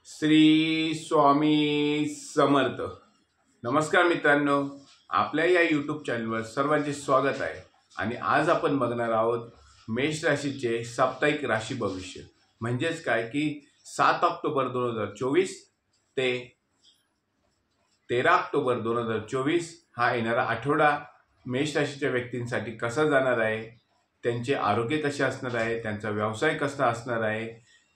श्री स्वामी समर्थ। नमस्कार मित्रांनो, आपल्या या यूट्यूब चॅनलवर सर्वांचे स्वागत आहे। आणि आज आपण बघणार आहोत मेष राशीचे साप्ताहिक राशी भविष्य। म्हणजेच काय की 7 ऑक्टोबर 2024 ते 13 ऑक्टोबर 2024 हा येणारा आठवडा मेष राशीच्या व्यक्तींसाठी कसा जाणार आहे, त्यांचे आरोग्य कसे असणार आहे, त्यांचा व्यवसाय कसा असणार आहे,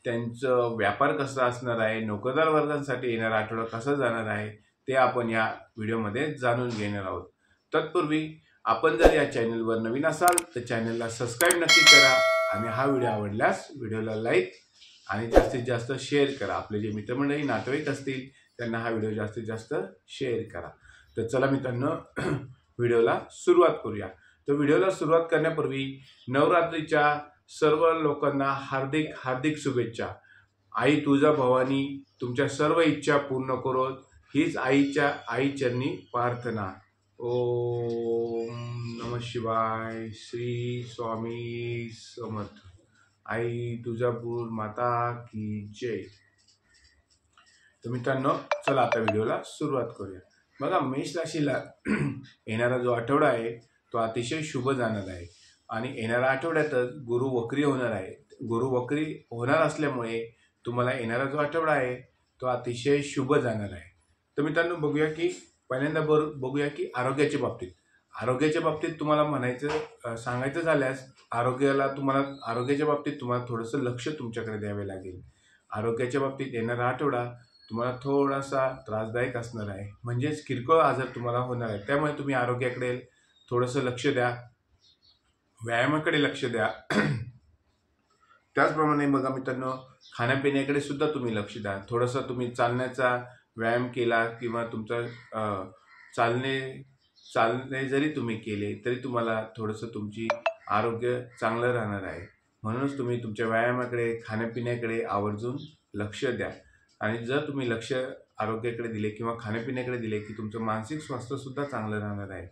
त्यांचं व्यापार कसा असणार आहे, नोकरदार वर्गांसाठी येणारा आठवडा कसा जाणार आहे ते आपण या व्हिडिओमध्ये जाणून घेणार आहोत। तत्पूर्वी आपण जर या चॅनलवर नवीन असाल तर चॅनलला सबस्क्राईब नक्की करा आणि हा व्हिडिओ आवडल्यास व्हिडिओला लाईक आणि जास्तीत जास्त शेअर करा। आपले जे मित्रमंडळी नातेवाईक असतील त्यांना हा व्हिडिओ जास्तीत जास्त शेअर करा। तर चला मित्रांनो, व्हिडिओला सुरुवात करूया। तर व्हिडिओला सुरुवात करण्यापूर्वी नवरात्रीच्या सर्व लोकांना हार्दिक हार्दिक शुभेच्छा। आई तुळजाभवानी तुमच्या सर्व इच्छा पूर्ण करो, हीच आई चरणी प्रार्थना। ओम नमः शिवाय। श्री स्वामी समर्थ। आई तुळजापूर माता की जय। तर मित्रांनो, चला आता व्हिडिओला सुरुवात करूया। बघा, मेष राशीला येणारा जो आठवडा आहे तो अतिशय शुभ जाणार आहे आणि येणाऱ्या आठवड्यातच गुरु वक्री होणार आहे। गुरु वक्री होणार असल्यामुळे तुम्हाला येणारा जो आठवडा आहे तो अतिशय शुभ जाणार आहे। तर मित्रांनो, पहिल्यांदा बघूया की आरोग्याच्या बाबतीत तुम्हाला सांगायचं झाल्यास आरोग्याच्या बाबतीत तुम्हाला थोडंसं लक्ष तुमच्याकडे द्यावे लागेल। आरोग्याच्या बाबतीत येणारा आठवडा तुम्हाला थोडासा त्रासदायक असणार आहे, म्हणजेच किरकोळ आजार तुम्हाला होणार आहे। त्यामुळे तुम्ही आरोग्याकडे थोडंसं लक्ष द्या, व्यायामाकडे लक्ष द्या। त्याचप्रमाणे बघा मित्रांनो, खाण्यापिण्याकडे सुद्धा तुम्ही लक्ष द्या। थोडंसं तुम्ही चालण्याचा व्यायाम केला किंवा तुमचा चालणे जरी तुम्ही केले तरी तुम्हाला थोडंसं तुमची आरोग्य चांगलं राहणार आहे। म्हणूनच तुम्ही तुमच्या व्यायामाकडे, खाण्यापिण्याकडे आवर्जून लक्ष द्या। आणि जर तुम्ही लक्ष आरोग्याकडे दिले किंवा खाण्यापिण्याकडे दिले की तुमचं मानसिक स्वास्थ्य सुद्धा चांगलं राहणार आहे।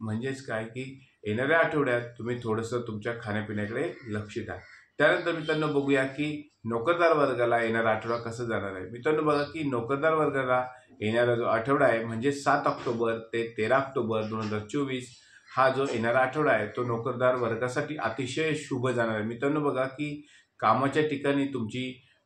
म्हणजेच काय की येणाऱ्या आठवड्यात तुम्ही थोडंसं तुमच्या खाण्यापिण्याकडे लक्ष द्या। त्यानंतर मित्रांनो बघूया की नोकरदार वर्गाला येणारा आठवडा कसा जाणार आहे। मित्रांनो बघा की नोकरदार वर्गाला येणारा जो आठवडा आहे म्हणजे 7 ऑक्टोबर ते 13 ऑक्टोबर 2024 हा जो येणारा आठवडा आहे तो नोकरदार वर्गासाठी अतिशय शुभ जाणार आहे। मित्रांनो बघा की कामाच्या ठिकाणी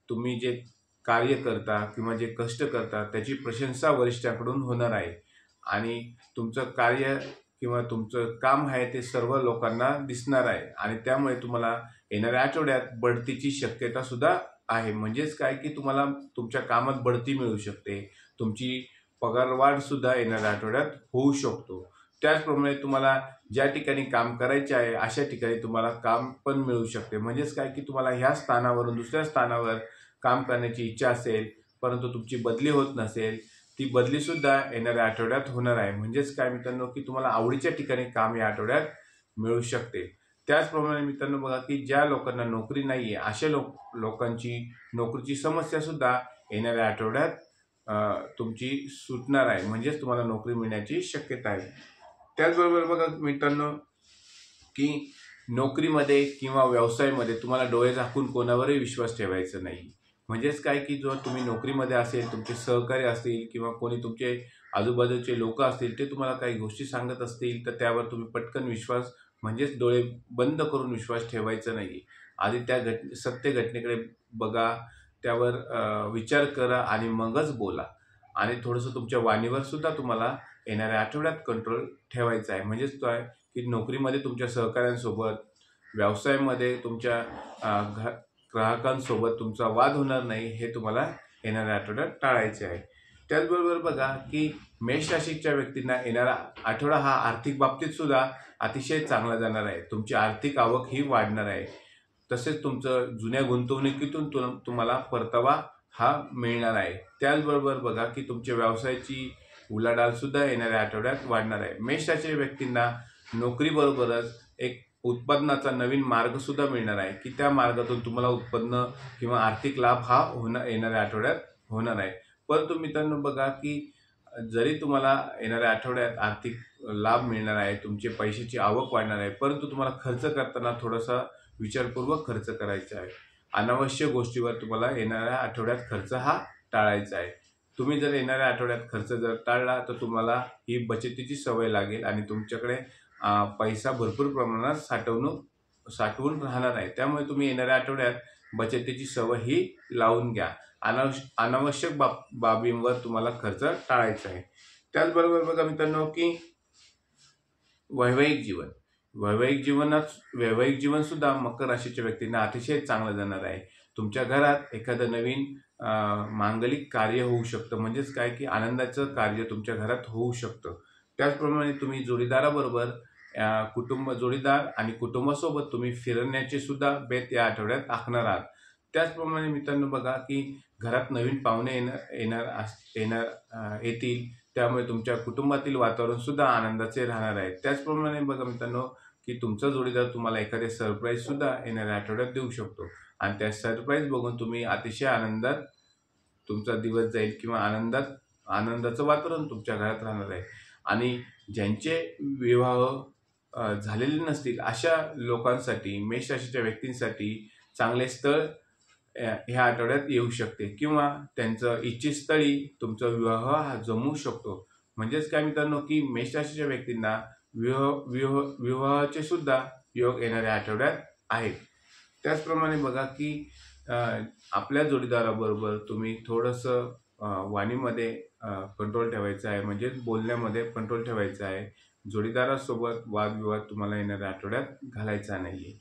तुम्ही जे कार्य करता किंवा जे कष्ट करता त्याची प्रशंसा वरिष्ठांकडून होणार आहे आणि तुमचं कार्य किंवा तुमचं काम आहे ते सर्व लोकांना दिसणार आहे आणि त्यामुळे तुम्हाला येणाऱ्या आठवड्यात बढतीची शक्यता सुद्धा आहे। म्हणजेच काय की तुम्हाला तुमच्या कामात बढती मिळू शकते, तुमची पगारवाढ सुद्धा येणाऱ्या आठवड्यात होऊ शकतो। त्याचप्रमाणे तुम्हाला ज्या ठिकाणी काम करायचे आहे अशा ठिकाणी तुम्हाला काम पण मिळू शकते। म्हणजेच काय की तुम्हाला ह्या स्थानावरून दुसऱ्या स्थानावर काम करण्याची इच्छा असेल परंतु तुमची बदली होत नसेल, ती बदली सुद्धा येणाऱ्या आठवड्यात होणार आहे। म्हणजेच काय मित्रांनो की तुम्हाला आवडीच्या ठिकाणी काम या आठवड्यात मिळू शकते। त्याचप्रमाणे मित्रांनो बघा की ज्या लोकांना नोकरी नाहीये अशा लोकांची नोकरीची समस्या सुद्धा येणाऱ्या आठवड्यात तुमची सुटणार आहे, म्हणजेच तुम्हाला नोकरी मिळण्याची शक्यता आहे। त्याचबरोबर बघा मित्रांनो की नोकरीमध्ये किंवा व्यवसायामध्ये तुम्हाला डोळे झाकून कोणावरही विश्वास ठेवायचा नाही। म्हणजेच काय की जर तुम्ही नोकरीमध्ये असेल, तुमचे सहकारी असतील किंवा कोणी तुमचे आजूबाजूचे लोक असतील ते तुम्हाला काही गोष्टी सांगत असतील तर त्यावर तुम्ही पटकन विश्वास म्हणजेच डोळे बंद करून विश्वास ठेवायचा नाही। आधी त्या सत्य घटनेकडे बघा, त्यावर विचार करा आणि मगच बोला। आणि थोडंसं तुमच्या वाणीवर सुद्धा तुम्हाला येणाऱ्या आठवड्यात कंट्रोल ठेवायचा आहे। म्हणजेच काय की नोकरीमध्ये तुमच्या सहकाऱ्यांसोबत, व्यवसायामध्ये तुमच्या ग्राहकांसोबत तुमचा वाद होणार नाही हे तुम्हाला येणाऱ्या आठवड्यात टाळायचे आहे। त्याचबरोबर बघा की मेष राशीच्या व्यक्तींना येणारा आठवडा हा आर्थिक बाबतीत सुद्धा अतिशय चांगला जाणार आहे। तुमची आर्थिक आवक ही वाढणार आहे, तसेच तुमचं जुन्या गुंतवणुकीतून तुम्हाला परतावा हा मिळणार आहे। त्याचबरोबर बघा की तुमच्या व्यवसायाची उलाढाल सुद्धा येणाऱ्या आठवड्यात वाढणार आहे। मेष राशीच्या व्यक्तींना नोकरीबरोबरच एक उत्पन्नाचा नवीन मार्ग सुद्धा मिळणार आहे की त्या मार्गातून तुम्हाला उत्पन्न किंवा आर्थिक लाभ हा येणाऱ्या आठवड्यात होणार आहे। परंतु मित्रांनो बघा की जरी तुम्हाला येणाऱ्या आठवड्यात आर्थिक लाभ मिळणार आहे, तुमची पैशाची आवक वाढणार आहे, परंतु तुम्हाला खर्च करताना थोडासा विचारपूर्वक खर्च करायचा आहे। अनावश्यक गोष्टीवर तुम्हाला येणाऱ्या आठवड्यात खर्च हा टाळायचा आहे. तुम्ही जर येणाऱ्या आठवड्यात खर्च जर टाळला तर तुम्हाला ही बचतीची सवय लागेल आणि तुमच्याकडे पैसा भरपूर प्रमाणात साठवून राहणार आहे. त्यामुळे तुम्ही येणाऱ्या आठवड्यात बचतीची सवय ही लावून घ्या. अनावश्यक बाबींवर तुम्हाला खर्च टाळायचा आहे. त्याचबरोबर बघा मित्रांनो की वैवाहिक जीवन सुद्धा मकर राशीच्या व्यक्तींना अतिशय चांगलं जाणार आहे. तुमच्या घरात एखादं नवीन मांगलिक कार्य होऊ शकतं, म्हणजेच काय की आनंदाचं कार्य तुमच्या घरात होऊ शकतं. त्याचप्रमाणे तुम्ही जोडीदाराबरोबर जोडीदार आणि कुटुंबासोबत तुम्ही फिरण्याचे सुद्धा बेत या आठवड्यात आखणार आहात. त्याचप्रमाणे मित्रांनो बघा की घरात नवीन पाहुणे येतील, त्यामुळे तुमच्या कुटुंबातील वातावरण सुद्धा आनंदाचे राहणार आहे. त्याचप्रमाणे बघा मित्रांनो की तुमचा जोडीदार तुम्हाला एखादे सरप्राईज सुद्धा येणाऱ्या आठवड्यात देऊ शकतो आणि त्या सरप्राईज बघून तुम्ही अतिशय आनंदात तुमचा दिवस जाईल किंवा आनंदाचं वातावरण तुमच्या घरात राहणार आहे. आणि ज्यांचे विवाह झालेले नसतील अशा लोकांसाठी, मेष राशीच्या व्यक्तींसाठी चांगले स्थळ ह्या आठवड्यात येऊ शकते किंवा त्यांचं इच्छित स्थळी तुमचा विवाह हा जमू शकतो. म्हणजेच काय मित्रांनो की मेष राशीच्या व्यक्तींना विवाहाचे सुद्धा योग येणाऱ्या आठवड्यात आहेत. त्याचप्रमाणे बघा की आपल्या जोडीदाराबरोबर तुम्ही थोडंसं वाणीमध्ये कंट्रोल ठेवायचा आहे, म्हणजेच बोलण्यामध्ये कंट्रोल ठेवायचा आहे. जोडीदारासोबत वादविवाद तुम्हाला येणाऱ्या आठवड्यात घालायचा नाहीये.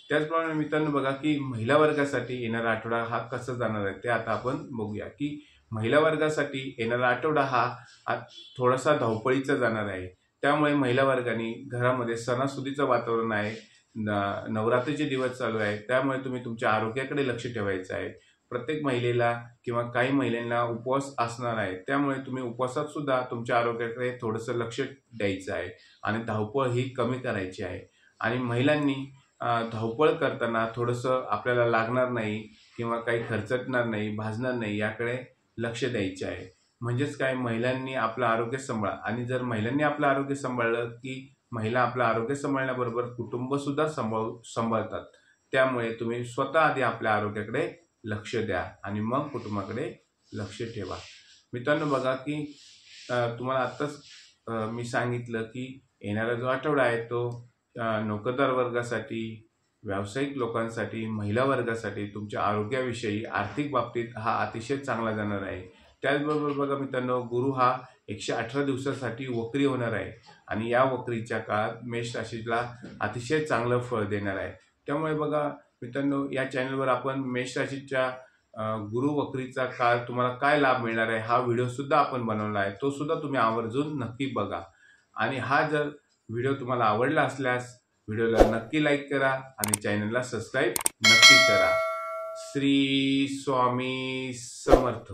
त्याचप्रमाणे मित्रांनो बघा की महिला वर्गासाठी येणारा आठवडा हा कसा जाणार आहे ते आता आपण बघूया. की महिला वर्गासाठी येणारा आठवडा हा थोडासा धावपळीचा जाणार आहे. त्यामुळे महिला वर्गाने घरामध्ये सणासुदीचं वातावरण आहे, नवरात्रीचे दिवस चालू आहे, त्यामुळे तुम्ही तुमच्या आरोग्याकडे लक्ष ठेवायचं आहे. प्रत्येक महिलेला किंवा काही महिलांना उपवास असणार आहे, त्यामुळे तुम्ही उपवासात सुद्धा तुमच्या आरोग्याकडे थोडंसं लक्ष द्यायचं आहे आणि धावपळ ही कमी करायची आहे. आणि महिलांनी धावपळ करताना थोडंसं आपल्याला लागणार नाही किंवा काही खर्चटणार नाही, भाजणार नाही याकडे लक्ष द्यायचे आहे. म्हणजेच काय, महिलांनी आपलं आरोग्य सांभाळा आणि जर महिलांनी आपलं आरोग्य सांभाळलं की महिला आपलं आरोग्य सांभाळण्याबरोबर कुटुंब सुद्धा सांभाळतात. त्यामुळे तुम्ही स्वतः आधी आपल्या आरोग्याकडे लक्ष द्या आणि मग कुटुंबाकडे लक्ष ठेवा. मित्रांनो बघा की तुम्हाला आत्ताच मी सांगितलं की येणारा जो आठवडा आहे तो नोकरदार वर्गासाठी, व्यावसायिक लोकांसाठी, महिला वर्गासाठी तुमच्या आरोग्याविषयी आर्थिक बाबतीत हा अतिशय चांगला जाणार आहे. त्याचबरोबर बघा मित्रांनो, गुरु हा 118 दिवसासाठी वक्री होणार आहे आणि या वक्रीच्या काळात मेष राशीला अतिशय चांगलं फळ देणार आहे. त्यामुळे बघा मित्रांनो, या चॅनलवर आपण मेष राशीच्या गुरु वक्रीचा काळ तुम्हाला काय लाभ मिळणार आहे हा व्हिडिओ सुद्धा आपण बनवला आहे. तो सुद्धा तुम्ही आवर्जून नक्की बघा. आणि हा जर व्हिडिओ तुम्हाला आवडला असल्यास व्हिडिओला नक्की लाईक करा आणि चॅनलला सबस्क्राईब नक्की करा. श्री स्वामी समर्थ.